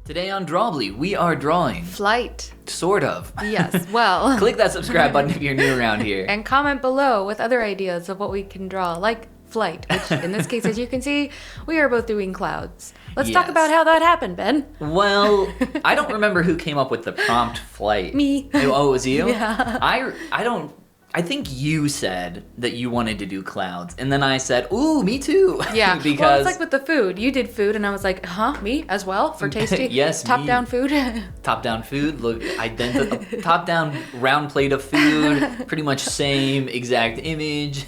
Today on Drawbli, we are drawing. Flight. Sort of. Yes, well. Click that subscribe button if you're new around here. And comment below with other ideas of what we can draw, like flight, which in this case, as you can see, we are both doing clouds. Let's talk about how that happened, Ben. Well, I don't remember who came up with the prompt flight. Me. Oh, it was you? Yeah. I think you said that you wanted to do clouds, and then I said, ooh, me too. Yeah, because well, it's like with the food. You did food, and I was like, me as well, for tasty? Yes, Top-down food? Top-down food, look, top-down round plate of food, pretty much same exact image.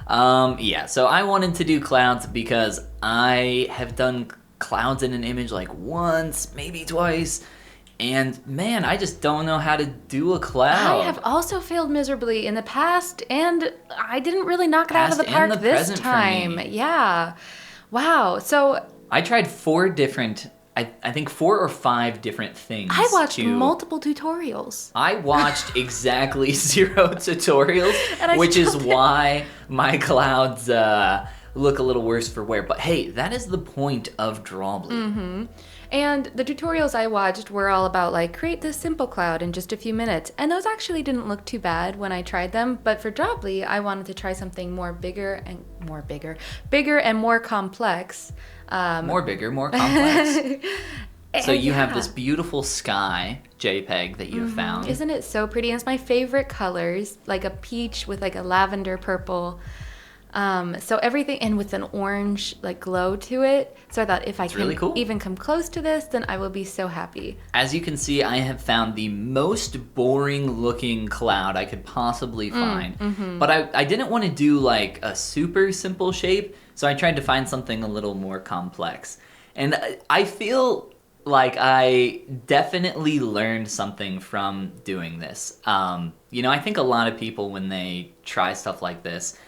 Yeah, so I wanted to do clouds because I have done clouds in an image like once, maybe twice. And man, I just don't know how to do a cloud. I have also failed miserably in the past, and I didn't really knock it out of the park this time. Yeah. Wow. So I tried four different, I think 4 or 5 different things. I watched multiple tutorials. I watched exactly 0 tutorials, which is why my clouds look a little worse for wear. But hey, that is the point of Drawbli. Mm-hmm. And the tutorials I watched were all about like create this simple cloud in just a few minutes, and those actually didn't look too bad when I tried them. But for Drawbli, I wanted to try something bigger and more complex. More bigger, more complex. So you have this beautiful sky JPEG that you have found. Isn't it so pretty? And it's my favorite colors, like a peach with like a lavender purple. So everything, and with an orange like glow to it. So I thought if I can even come close to this, then I will be so happy. As you can see, I have found the most boring looking cloud I could possibly find. But I didn't want to do like a super simple shape, so I tried to find something a little more complex. And I feel like I definitely learned something from doing this. You know, I think a lot of people, when they try stuff like this,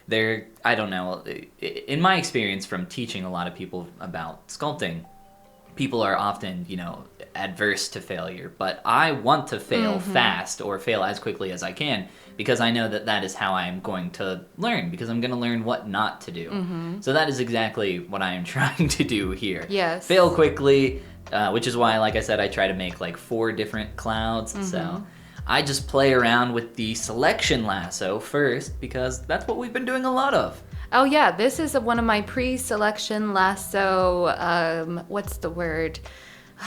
I don't know, in my experience from teaching a lot of people about sculpting, people are often, you know, adverse to failure. But I want to fail fast or fail as quickly as I can because I know that that is how I'm going to learn, because I'm going to learn what not to do. So that is exactly what I am trying to do here. Yes. Fail quickly, which is why, like I said, I try to make like 4 different clouds. So I just play around with the selection lasso first because that's what we've been doing a lot of. Oh yeah, this is one of my pre-selection lasso, what's the word?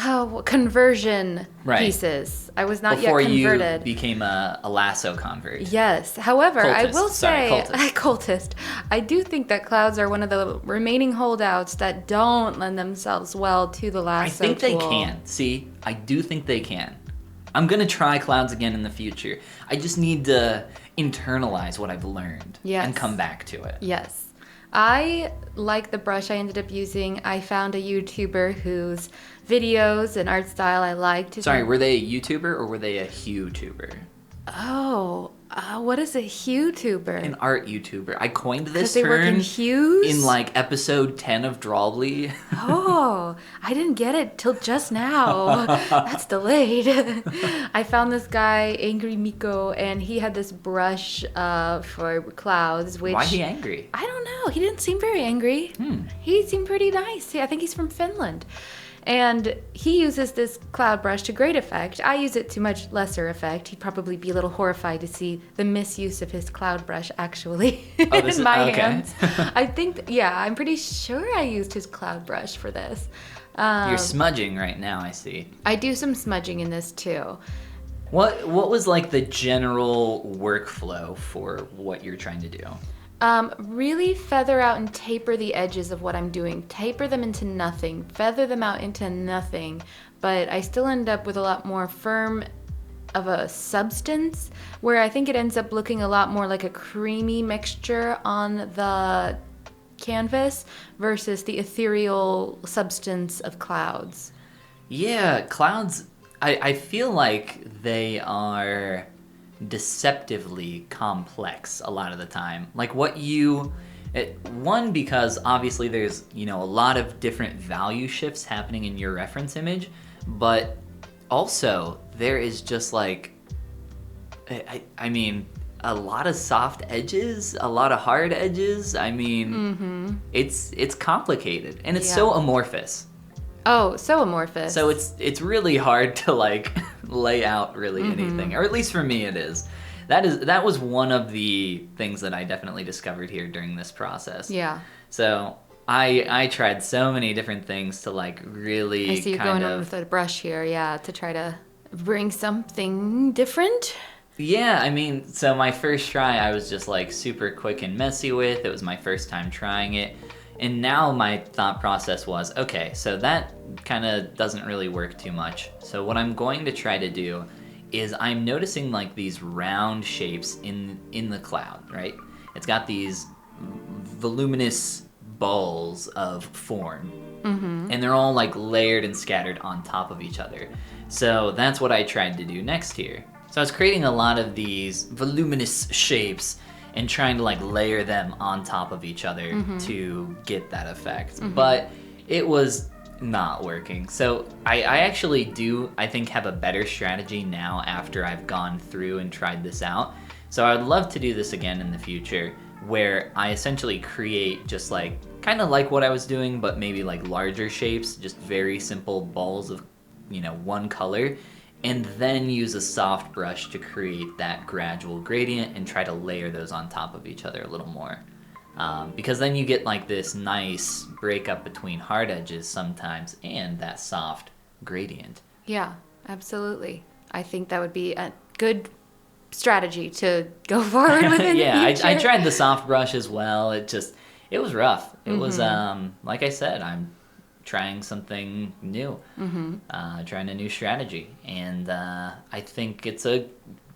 Oh, conversion pieces. I was not yet converted. Before you became a lasso convert. Yes. However, cultist. I will say, cultist. I do think that clouds are one of the remaining holdouts that don't lend themselves well to the lasso tool. I think they can. See, I do think they can. I'm going to try clouds again in the future. I just need to internalize what I've learned and come back to it. Yes. I like the brush I ended up using. I found a YouTuber whose videos and art style I liked. Sorry, were they a YouTuber or were they a HueTuber? Oh, what is a HueTuber? An art YouTuber. I coined this term work in hues? In like episode 10 of Drawbli. Oh, I didn't get it till just now. That's delayed. I found this guy, Angry Miko, and he had this brush for clouds. Which, why is he angry? I don't know. He didn't seem very angry. He seemed pretty nice. I think he's from Finland. And he uses this cloud brush to great effect. I use it to much lesser effect. He'd probably be a little horrified to see the misuse of his cloud brush actually in my hands. I think, I'm pretty sure I used his cloud brush for this. You're smudging right now, I see. I do some smudging in this too. What was like the general workflow for what you're trying to do? Really feather out and taper the edges of what I'm doing. Taper them into nothing. Feather them out into nothing. But I still end up with a lot more firm of a substance, where I think it ends up looking a lot more like a creamy mixture on the canvas versus the ethereal substance of clouds. Yeah, clouds, I feel like they are deceptively complex a lot of the time. Like one, because obviously there's, you know, a lot of different value shifts happening in your reference image, but also there is just like, I mean, a lot of soft edges, a lot of hard edges. I mean, it's complicated and it's so amorphous. Oh, so amorphous. So it's really hard to like lay out really anything, or at least for me it is. That was one of the things that I definitely discovered here during this process. Yeah. So I tried so many different things to like really I see you going on with a brush here, yeah, to try to bring something different. Yeah, I mean, so my first try I was just like super quick and messy with. It was my first time trying it. And now my thought process was, okay, so that kind of doesn't really work too much. So what I'm going to try to do is I'm noticing like these round shapes in the cloud, right? It's got these voluminous balls of form. And they're all like layered and scattered on top of each other. So that's what I tried to do next here. So I was creating a lot of these voluminous shapes and trying to like layer them on top of each other to get that effect. But it was not working. So I actually do, I think, have a better strategy now after I've gone through and tried this out. So I would love to do this again in the future, where I essentially create just like, kind of like what I was doing, but maybe like larger shapes, just very simple balls of, one color, and then use a soft brush to create that gradual gradient and try to layer those on top of each other a little more. Because then you get like this nice breakup between hard edges sometimes and that soft gradient. Yeah, absolutely. I think that would be a good strategy to go forward with in the future. I tried the soft brush as well. It was rough. It was, like I said, I'm trying something new, trying a new strategy. And I think it's a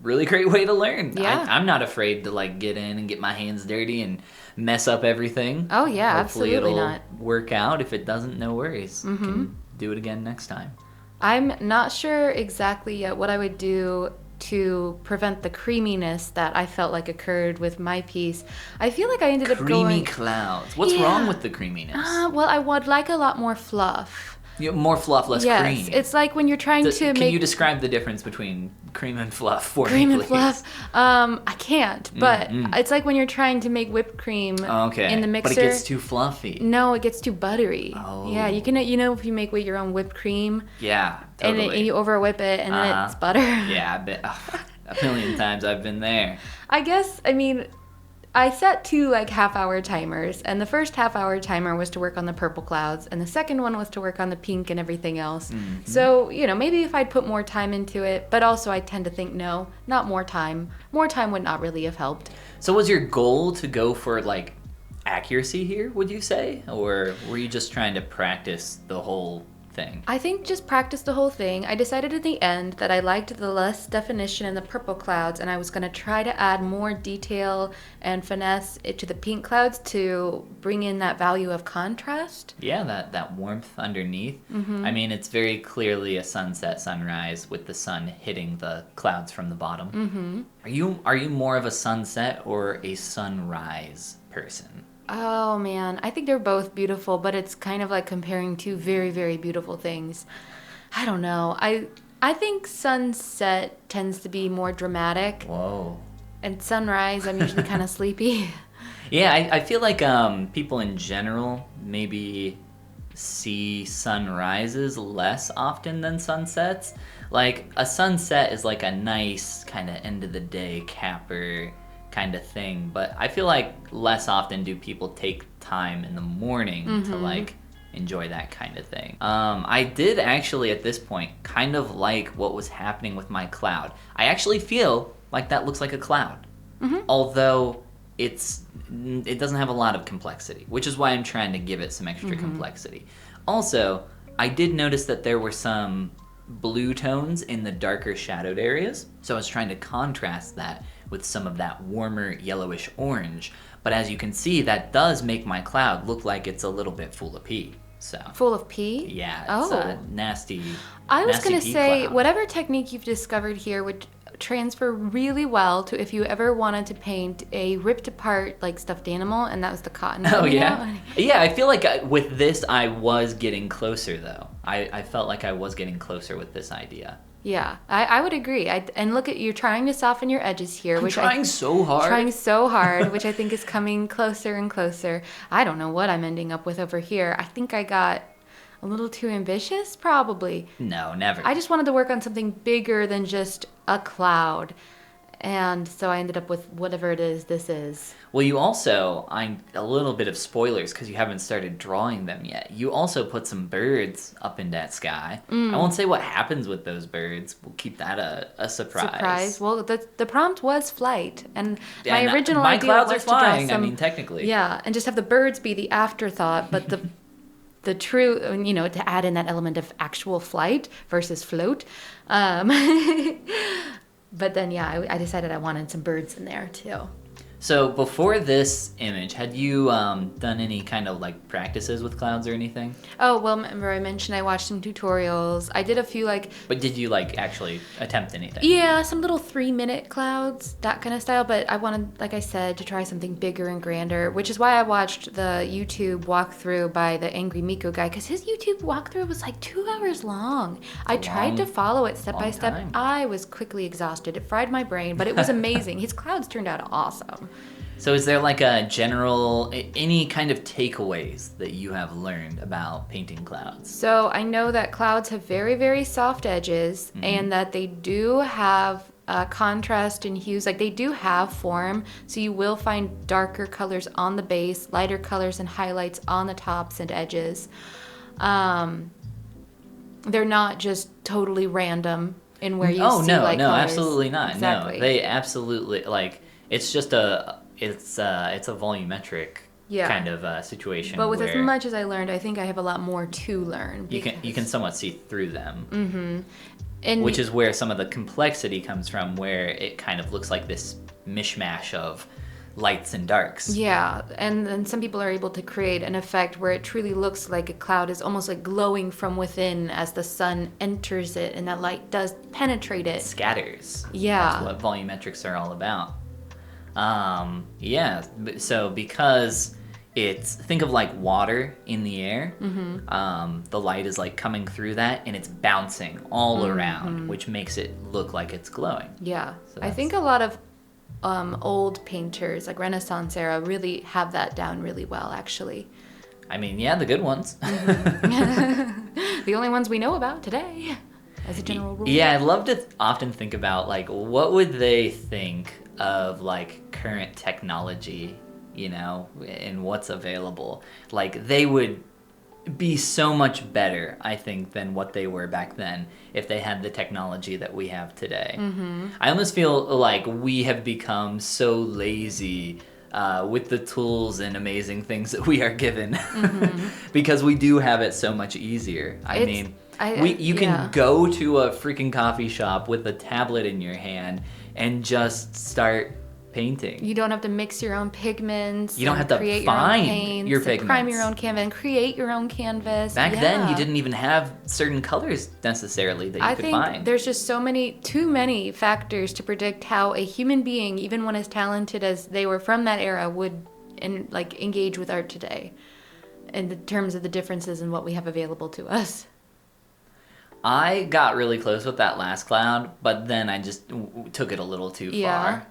really great way to learn. Yeah. I'm not afraid to like get in and get my hands dirty and mess up everything. Oh yeah, Hopefully absolutely it'll not. work out. If it doesn't, no worries. Can do it again next time. I'm not sure exactly yet what I would do to prevent the creaminess that I felt like occurred with my piece. I feel like I ended up going... Creamy clouds. What's wrong with the creaminess? Well, I would like a lot more fluff. More fluff, less cream. Yes, it's like when you're trying to make... Can you describe the difference between cream and fluff for cream me, and please? fluff? I can't, but it's like when you're trying to make whipped cream in the mixer. But it gets too fluffy. No, it gets too buttery. Oh. Yeah, you can, if you make your own whipped cream. Yeah, totally. And you over whip it, and then it's butter. Yeah, a million times I've been there. I guess, I set 2 like half-hour timers, and the first half-hour timer was to work on the purple clouds, and the second one was to work on the pink and everything else. So, maybe if I'd put more time into it, but also I tend to think, no, not more time. More time would not really have helped. So was your goal to go for like accuracy here, would you say? Or were you just trying to practice the whole thing? I think just practice the whole thing. I decided at the end that I liked the less definition in the purple clouds, and I was going to try to add more detail and finesse to the pink clouds to bring in that value of contrast. Yeah, that warmth underneath. It's very clearly a sunset sunrise with the sun hitting the clouds from the bottom. Are you more of a sunset or a sunrise person? Oh man, I think they're both beautiful, but it's kind of like comparing 2 very, very beautiful things. I don't know. I think sunset tends to be more dramatic. Whoa. And sunrise, I'm usually kind of sleepy. Yeah, I feel like people in general maybe see sunrises less often than sunsets. Like a sunset is like a nice kind of end of the day capper kind of thing, but I feel like less often do people take time in the morning to like enjoy that kind of thing. I did actually at this point kind of like what was happening with my cloud. I actually feel like that looks like a cloud, although it doesn't have a lot of complexity, which is why I'm trying to give it some extra complexity. Also, I did notice that there were some blue tones in the darker shadowed areas, so I was trying to contrast that with some of that warmer yellowish orange. But as you can see, that does make my cloud look like it's a little bit full of pee. So full of pee? Yeah, it's a nasty. I was going to say, cloud. whatever technique you've discovered here would transfer really well to if you ever wanted to paint a ripped apart like stuffed animal, and that was the cotton. Oh yeah, yeah. I feel like with this, I was getting closer though. I felt like I was getting closer with this idea. Yeah, I would agree. And look at, you're trying to soften your edges here. I'm trying so hard, which I think is coming closer and closer. I don't know what I'm ending up with over here. I think I got A little too ambitious? Probably. No, never. I just wanted to work on something bigger than just a cloud. And so I ended up with whatever it is this is. Well, you also, a little bit of spoilers because you haven't started drawing them yet. You also put some birds up in that sky. I won't say what happens with those birds. We'll keep that a surprise. Well, the prompt was flight, and my original my idea clouds was are flying. to draw some, I mean, technically. Yeah, and just have the birds be the afterthought, but the true, to add in that element of actual flight versus float. But then, yeah, I decided I wanted some birds in there, too. So before this image, had you done any kind of like practices with clouds or anything? Oh, well, remember I mentioned I watched some tutorials. I did a few But did you actually attempt anything? Yeah, some little 3-minute clouds, that kind of style. But I wanted, like I said, to try something bigger and grander, which is why I watched the YouTube walkthrough by the Angry Miko guy, because his YouTube walkthrough was like 2 hours long. I tried to follow it step by step. Time. I was quickly exhausted. It fried my brain, but it was amazing. His clouds turned out awesome. So is there a general, any kind of takeaways that you have learned about painting clouds? So I know that clouds have very, very soft edges, and that they do have contrast in hues. Like, they do have form, so you will find darker colors on the base, lighter colors and highlights on the tops and edges. They're not just totally random in where you see colors. Absolutely not. Exactly. No, they absolutely, it's just it's a volumetric kind of situation. But with as much as I learned, I think I have a lot more to learn. You can somewhat see through them. Mm-hmm. And which is where some of the complexity comes from, where it kind of looks like this mishmash of lights and darks. Yeah, and then some people are able to create an effect where it truly looks like a cloud is almost like glowing from within as the sun enters it, and that light does penetrate it. Scatters. Yeah. That's what volumetrics are all about. So because think of water in the air, the light is coming through that and it's bouncing all around, which makes it look like it's glowing. Yeah, So I think a lot of old painters, like Renaissance era, really have that down really well, actually. I mean, yeah, the good ones. The only ones we know about today, as a general rule. Yeah, I'd love to often think about what would they think of current technology, and what's available. They would be so much better, I think, than what they were back then if they had the technology that we have today. I almost feel like we have become so lazy with the tools and amazing things that we are given because we do have it so much easier. You can go to a freaking coffee shop with a tablet in your hand and just start painting. You don't have to mix your own pigments. You don't have to find your pigments. Prime your own canvas and create your own canvas. Back then, you didn't even have certain colors necessarily that you could find. I think there's just too many factors to predict how a human being, even one as talented as they were from that era, would engage with art today, in terms of the differences in what we have available to us. I got really close with that last cloud, but then I just took it a little too far.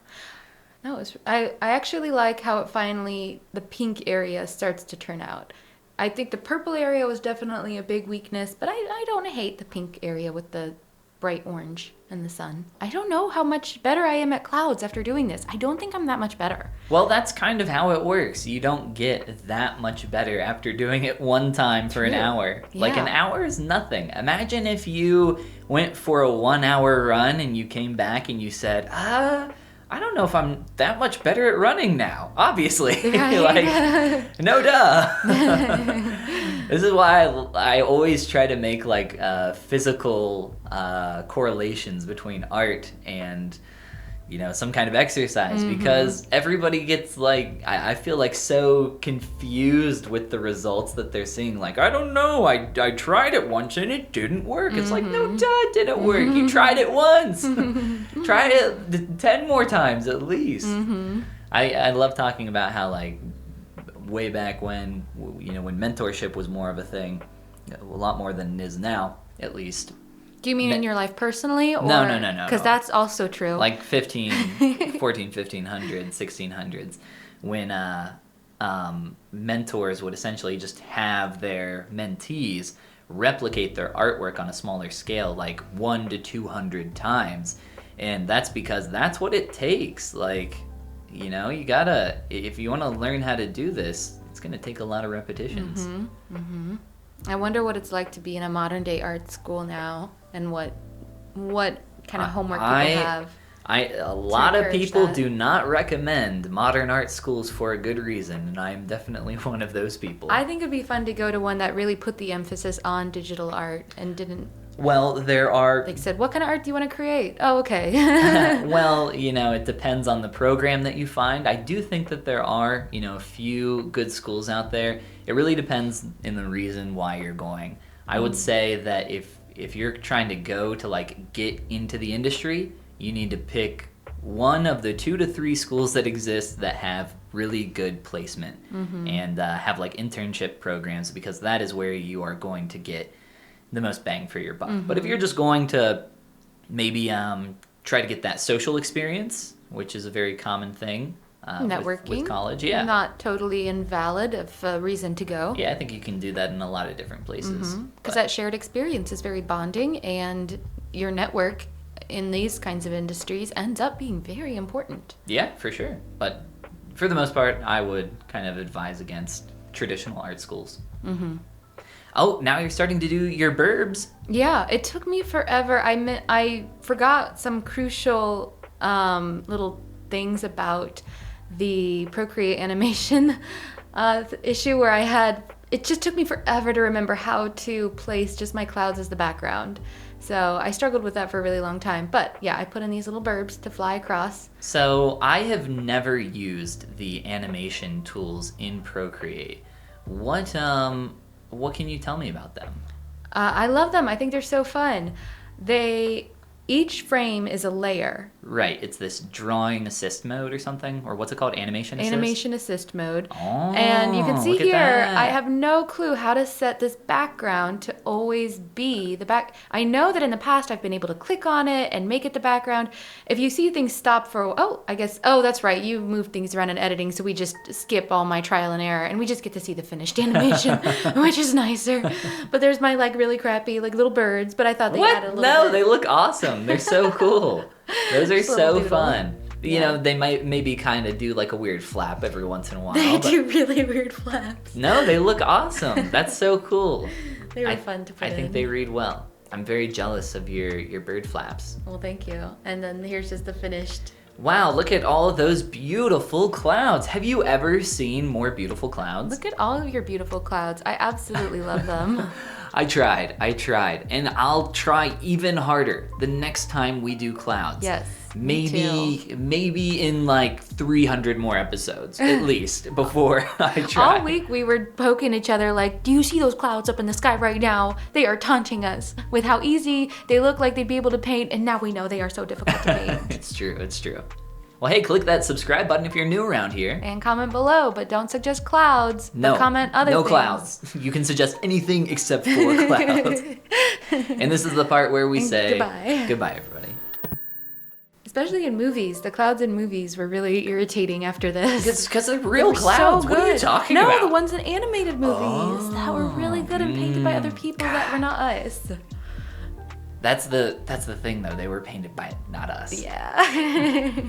No, I actually like how the pink area starts to turn out. I think the purple area was definitely a big weakness, but I don't hate the pink area with the bright orange and the sun. I don't know how much better I am at clouds after doing this. I don't think I'm that much better. Well, that's kind of how it works. You don't get that much better after doing it one time for an hour. Yeah. An hour is nothing. Imagine if you went for a 1-hour run and you came back and you said, I don't know if I'm that much better at running now, obviously. Right. No duh. This is why I always try to make physical correlations between art and some kind of exercise, because everybody gets I feel so confused with the results that they're seeing. I don't know, I tried it once and it didn't work. It's no duh, it didn't work. You tried it once. Try it 10 more times at least. I love talking about how way back when when mentorship was more of a thing, a lot more than it is now, at least. Do you mean in your life personally? Or? No. Because that's also true. 1500s, 1600s, when mentors would essentially just have their mentees replicate their artwork on a smaller scale, like 1 to 200 times. And that's because that's what it takes. Like, you know, you gotta, if you want to learn how to do this, it's going to take a lot of repetitions. I wonder what it's like to be in a modern day art school now, and what kind of homework people have. A lot of people that. do not recommend modern art schools for a good reason, and I'm definitely one of those people. I think it'd be fun to go to one that really put the emphasis on digital art and didn't. Well, there are... Like said, what kind of art do you want to create? Oh, okay. Well, you know, it depends on the program that you find. I do think that there are, you know, a few good schools out there. It really depends in the reason why you're going. I would say that if you're trying to go to, like, get into the industry, you need to pick one of the 2 to 3 schools that exist that have really good placement and have, like, internship programs, because that is where you are going to get the most bang for your buck. But if you're just going to maybe try to get that social experience, which is a very common thing networking with college, yeah, not totally invalid of a reason to go. Yeah, I think you can do that in a lot of different places. Because that shared experience is very bonding, and your network in these kinds of industries ends up being very important. Yeah, for sure. But for the most part, I would kind of advise against traditional art schools. Oh, now you're starting to do your burbs. Yeah, it took me forever. I forgot some crucial little things about the Procreate animation issue where it just took me forever to remember how to place just my clouds as the background. So I struggled with that for a really long time. But yeah, I put in these little burbs to fly across. So I have never used the animation tools in Procreate. What can you tell me about them? I love them. I think they're so fun. Each frame is a layer. Right. It's this drawing assist mode or something? Or what's it called? Animation assist? Animation assist mode. Oh, and you can see look at here, that. I have no clue how to set this background to always be the back. I know that in the past I've been able to click on it and make it the background. If you see things stop for, that's right, you move things around in editing, so we just skip all my trial and error and we just get to see the finished animation, which is nicer. But there's my really crappy little birds, but I thought they added a little bit. They look awesome. They're so cool. Those are so doodle. fun. You know, they might maybe kind of do a weird flap every once in a while. They do really weird flaps. No, they look awesome. That's so cool. They were fun to put in. I think they read well. I'm very jealous of your bird flaps. Well, thank you. And then here's just the finished. Wow, look at all of those beautiful clouds. Have you ever seen more beautiful clouds? Look at all of your beautiful clouds. I absolutely love them. I tried. And I'll try even harder the next time we do clouds. Yes. Maybe in 300 more episodes, at least, before I try. All week we were poking each other do you see those clouds up in the sky right now? They are taunting us with how easy they look like they'd be able to paint, and now we know they are so difficult to paint. It's true. Well, hey, click that subscribe button if you're new around here. And comment below, but don't suggest clouds. No, but comment other things. No clouds. You can suggest anything except for clouds. And this is the part where we say goodbye, everybody. Especially in movies. The clouds in movies were really irritating after this. It's because they're real clouds. So what are you talking about? No, the ones in animated movies that were really good and painted by other people that were not us. That's the thing, though. They were painted by not us. Yeah.